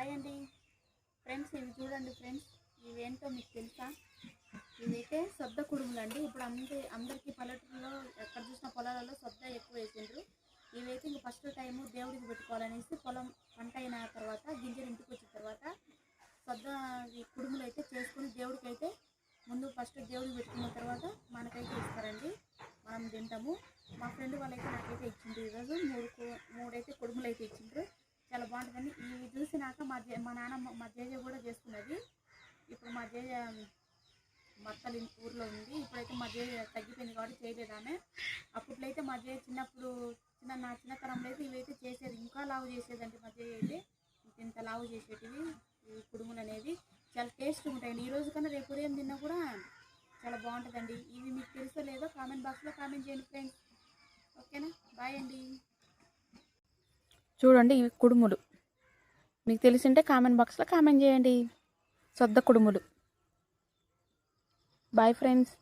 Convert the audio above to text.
Hi అండి friends, ఇవి చూడండి ఫ్రెండ్స్, ఇవేంటో మీకు తెలుసా? ఇవైతే సొద్ద కుడుములండి. ఇప్పుడు అందరికీ పల్లెటూరులో ఎక్కడ చూసిన పొలాలలో సొద్ద ఎక్కువ వేసిండ్రు. ఇవైతే ఇంక ఫస్ట్ టైము దేవుడికి పెట్టుకోవాలనేసి పొలం పంట అయిన తర్వాత గింజలు ఇంటికి వచ్చిన తర్వాత సొద్ద ఈ కుడుములు అయితే చేసుకుని దేవుడికి అయితే ముందు ఫస్ట్ దేవుడికి పెట్టుకున్న తర్వాత మనకైతే ఇస్తారండి, మనం తింటాము. మా ఫ్రెండ్ వాళ్ళైతే నాకైతే ఇచ్చిండ్రు. ఈరోజు మూడైతే కుడుములు అయితే ఇచ్చిండ్రు. చాలా బాగుంటుందండి. ఇవి చూసినాక మా నాన్నమ్మ మా జేజ కూడా చేస్తున్నది. ఇప్పుడు మా జేజ మత్తలు ఊర్లో ఉంది. ఇప్పుడైతే మా జేజ తగ్గిపోయింది కాబట్టి చేయలేదు ఆమె. అప్పట్లో అయితే మా జేజ నా చిన్నతనంలో అయితే ఇవైతే చేసేది, ఇంకా లావు చేసేదండి మా జేజ అయితే. ఇంత లావు చేసేటివి ఈ కుడుములు అనేది చాలా టేస్ట్గా ఉంటాయండి. ఈ రోజు కన్నా రేపు ఉదయం తిన్నా కూడా చాలా బాగుంటుందండి. ఇవి మీకు తెలుసో లేదో కామెంట్ బాక్స్లో కామెంట్ చేయండి ఫ్రెండ్స్. ఓకేనా, బాయ్ అండి. చూడండి, ఇవి కుడుములు మీకు తెలిసింటే కామెంట్ బాక్స్లో కామెంట్ చేయండి. సొద్ద కుడుములు. Bye friends.